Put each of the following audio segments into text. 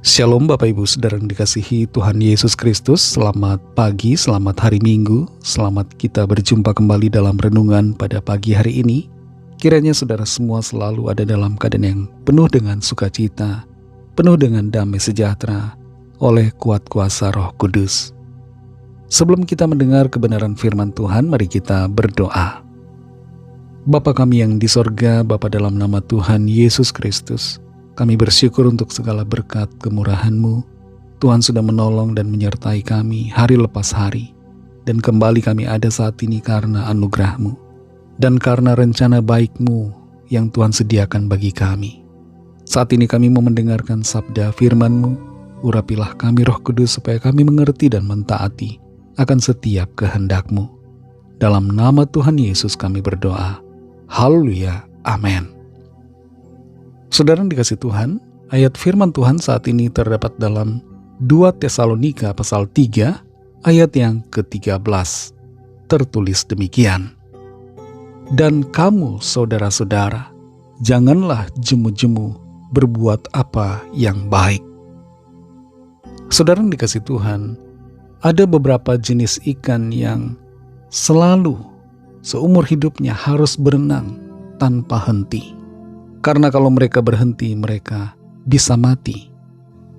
Shalom Bapak Ibu Saudara yang dikasihi Tuhan Yesus Kristus. Selamat pagi, selamat hari Minggu. Selamat kita berjumpa kembali dalam renungan pada pagi hari ini. Kiranya saudara semua selalu ada dalam keadaan yang penuh dengan sukacita, penuh dengan damai sejahtera oleh kuat kuasa Roh Kudus. Sebelum kita mendengar kebenaran firman Tuhan, mari kita berdoa. Bapa kami yang di sorga, Bapa dalam nama Tuhan Yesus Kristus, kami bersyukur untuk segala berkat kemurahan-Mu. Tuhan sudah menolong dan menyertai kami hari lepas hari. Dan kembali kami ada saat ini karena anugerah-Mu. Dan karena rencana baik-Mu yang Tuhan sediakan bagi kami. Saat ini kami mau mendengarkan sabda firman-Mu. Urapilah kami Roh Kudus supaya kami mengerti dan mentaati akan setiap kehendak-Mu. Dalam nama Tuhan Yesus kami berdoa. Haleluya. Amin. Saudara yang dikasih Tuhan, ayat firman Tuhan saat ini terdapat dalam 2 Tesalonika pasal 3 ayat yang ke-13. Tertulis demikian. Dan kamu saudara-saudara, janganlah jemu-jemu berbuat apa yang baik. Saudara yang dikasih Tuhan, ada beberapa jenis ikan yang selalu seumur hidupnya harus berenang tanpa henti. Karena kalau mereka berhenti, mereka bisa mati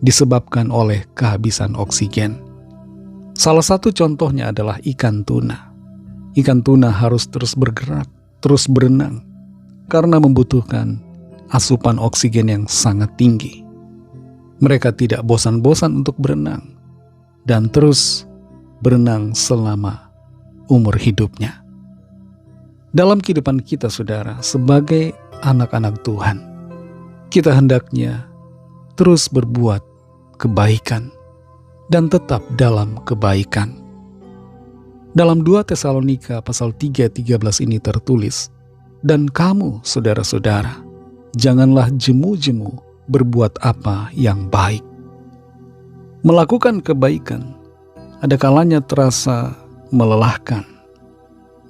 disebabkan oleh kehabisan oksigen. Salah satu contohnya adalah ikan tuna. Ikan tuna harus terus bergerak, terus berenang, karena membutuhkan asupan oksigen yang sangat tinggi. Mereka tidak bosan-bosan untuk berenang, dan terus berenang selama umur hidupnya. Dalam kehidupan kita, saudara, sebagai anak-anak Tuhan, kita hendaknya terus berbuat kebaikan dan tetap dalam kebaikan. Dalam 2 Tesalonika pasal 3:13 ini tertulis, dan kamu saudara-saudara, janganlah jemu-jemu berbuat apa yang baik. Melakukan kebaikan ada kalanya terasa melelahkan.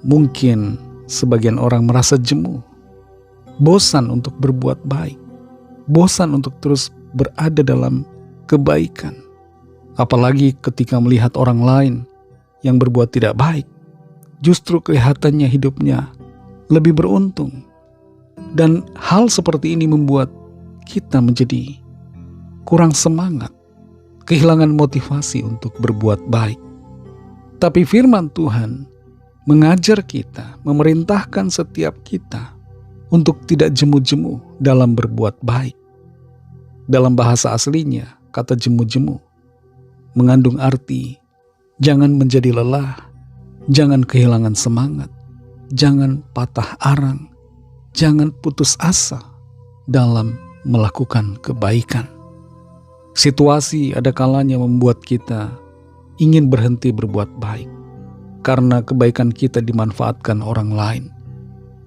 Mungkin sebagian orang merasa jemu, bosan untuk berbuat baik, bosan untuk terus berada dalam kebaikan. Apalagi ketika melihat orang lain yang berbuat tidak baik, justru kelihatannya hidupnya lebih beruntung. Dan hal seperti ini membuat kita menjadi kurang semangat, kehilangan motivasi untuk berbuat baik. Tapi firman Tuhan mengajar kita, memerintahkan setiap kita untuk tidak jemu-jemu dalam berbuat baik. Dalam bahasa aslinya, kata jemu-jemu mengandung arti jangan menjadi lelah, jangan kehilangan semangat, jangan patah arang, jangan putus asa dalam melakukan kebaikan. Situasi ada kalanya membuat kita ingin berhenti berbuat baik, karena kebaikan kita dimanfaatkan orang lain,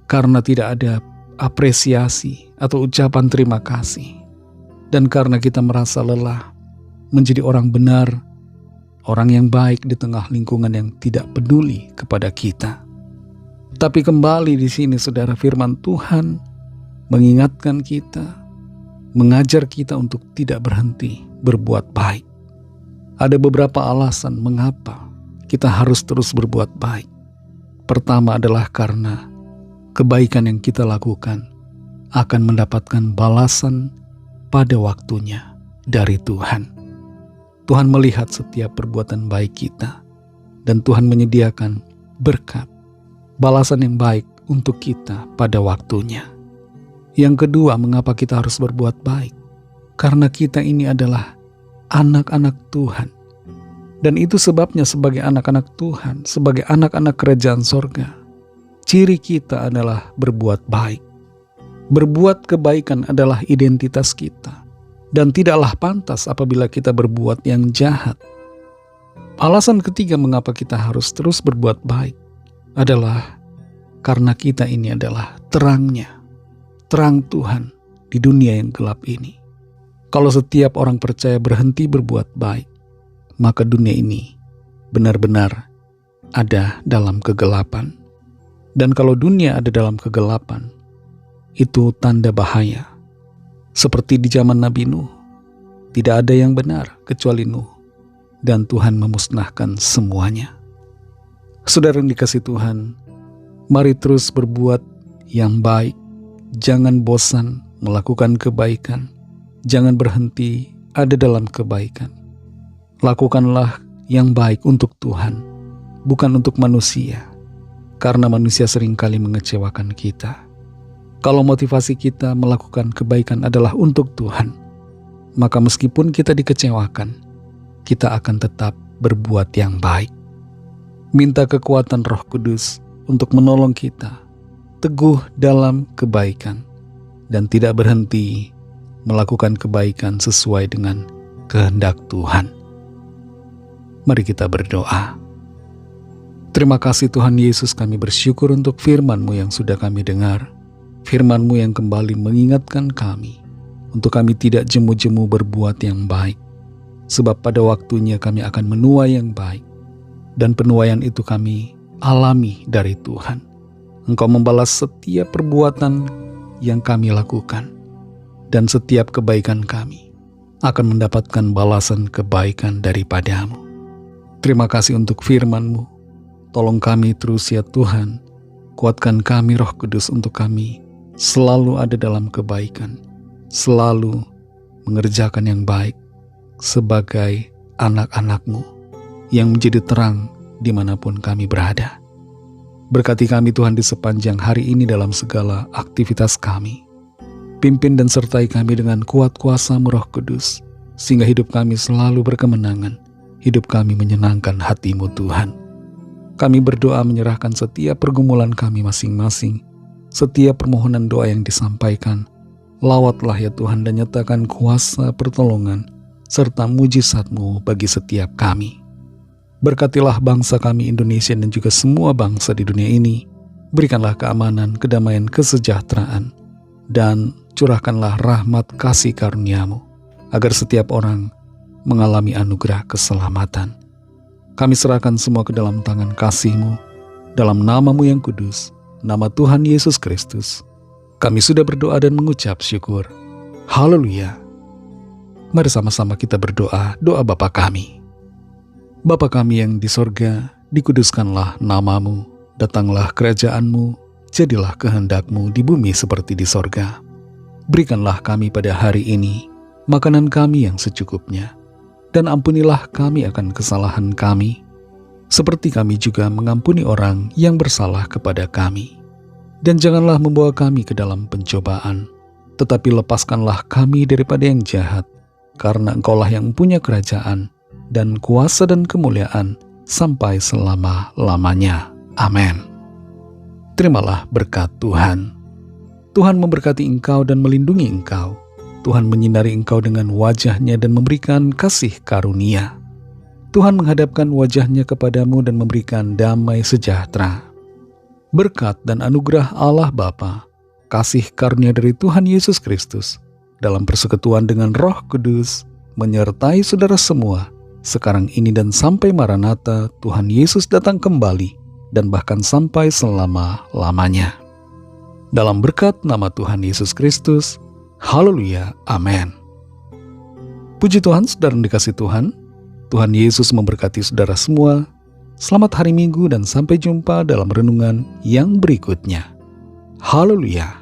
karena tidak ada apresiasi atau ucapan terima kasih, dan karena kita merasa lelah menjadi orang benar, orang yang baik di tengah lingkungan yang tidak peduli kepada kita. Tapi kembali di sini, saudara, firman Tuhan mengingatkan kita, mengajar kita untuk tidak berhenti berbuat baik. Ada beberapa alasan mengapa kita harus terus berbuat baik. Pertama adalah karena kebaikan yang kita lakukan akan mendapatkan balasan pada waktunya dari Tuhan. Tuhan melihat setiap perbuatan baik kita, dan Tuhan menyediakan berkat, balasan yang baik untuk kita pada waktunya. Yang kedua, mengapa kita harus berbuat baik? Karena kita ini adalah anak-anak Tuhan. Dan itu sebabnya sebagai anak-anak Tuhan, sebagai anak-anak kerajaan sorga, ciri kita adalah berbuat baik. Berbuat kebaikan adalah identitas kita. Dan tidaklah pantas apabila kita berbuat yang jahat. Alasan ketiga mengapa kita harus terus berbuat baik adalah karena kita ini adalah terangnya, terang Tuhan di dunia yang gelap ini. Kalau setiap orang percaya berhenti berbuat baik, maka dunia ini benar-benar ada dalam kegelapan. Dan kalau dunia ada dalam kegelapan, itu tanda bahaya. Seperti di zaman Nabi Nuh, Tidak ada yang benar kecuali Nuh, dan Tuhan memusnahkan semuanya. Saudara yang dikasihi Tuhan, mari terus berbuat yang baik. Jangan bosan melakukan kebaikan. Jangan berhenti ada dalam kebaikan. Lakukanlah yang baik untuk Tuhan, bukan untuk manusia. Karena manusia seringkali mengecewakan kita. Kalau motivasi kita melakukan kebaikan adalah untuk Tuhan, maka meskipun kita dikecewakan, kita akan tetap berbuat yang baik. Minta kekuatan Roh Kudus untuk menolong kita teguh dalam kebaikan dan tidak berhenti melakukan kebaikan sesuai dengan kehendak Tuhan. Mari kita berdoa. Terima kasih Tuhan Yesus, kami bersyukur untuk firman-Mu yang sudah kami dengar. Firman-Mu yang kembali mengingatkan kami untuk kami tidak jemu-jemu berbuat yang baik. Sebab pada waktunya kami akan menuai yang baik. Dan penuaian itu kami alami dari Tuhan. Engkau membalas setiap perbuatan yang kami lakukan. Dan setiap kebaikan kami akan mendapatkan balasan kebaikan daripada-Mu. Terima kasih untuk firman-Mu. Tolong kami terus ya Tuhan. Kuatkan kami Roh Kudus untuk kami selalu ada dalam kebaikan. Selalu mengerjakan yang baik sebagai anak-anak-Mu yang menjadi terang dimanapun kami berada. Berkati kami Tuhan di sepanjang hari ini dalam segala aktivitas kami. Pimpin dan sertai kami dengan kuat kuasa-Mu Roh Kudus, sehingga hidup kami selalu berkemenangan, hidup kami menyenangkan hati-Mu Tuhan. Kami berdoa menyerahkan setiap pergumulan kami masing-masing, setiap permohonan doa yang disampaikan. Lawatlah ya Tuhan dan nyatakan kuasa pertolongan, serta mujizat-Mu bagi setiap kami. Berkatilah bangsa kami Indonesia dan juga semua bangsa di dunia ini. Berikanlah keamanan, kedamaian, kesejahteraan, dan curahkanlah rahmat kasih karunia-Mu, agar setiap orang mengalami anugerah keselamatan. Kami serahkan semua ke dalam tangan kasih-Mu, dalam nama-Mu yang kudus, nama Tuhan Yesus Kristus. Kami sudah berdoa dan mengucap syukur. Haleluya. Mari sama-sama kita berdoa, doa Bapa kami. Bapa kami yang di sorga, dikuduskanlah nama-Mu, datanglah kerajaan-Mu, jadilah kehendak-Mu di bumi seperti di sorga. Berikanlah kami pada hari ini makanan kami yang secukupnya, dan ampunilah kami akan kesalahan kami, seperti kami juga mengampuni orang yang bersalah kepada kami. Dan janganlah membawa kami ke dalam pencobaan, tetapi lepaskanlah kami daripada yang jahat, karena Engkaulah yang punya kerajaan, dan kuasa dan kemuliaan, sampai selama-lamanya. Amin. Terimalah berkat Tuhan. Tuhan memberkati engkau dan melindungi engkau. Tuhan menyinari engkau dengan wajah-Nya dan memberikan kasih karunia. Tuhan menghadapkan wajah-Nya kepadamu dan memberikan damai sejahtera. Berkat dan anugerah Allah Bapa, kasih karunia dari Tuhan Yesus Kristus, dalam persekutuan dengan Roh Kudus, menyertai saudara semua, sekarang ini dan sampai Maranatha Tuhan Yesus datang kembali, dan bahkan sampai selama-lamanya. Dalam berkat nama Tuhan Yesus Kristus, haleluya, amin. Puji Tuhan, saudara yang dikasihi Tuhan. Tuhan Yesus memberkati saudara semua. Selamat hari Minggu dan sampai jumpa dalam renungan yang berikutnya. Haleluya.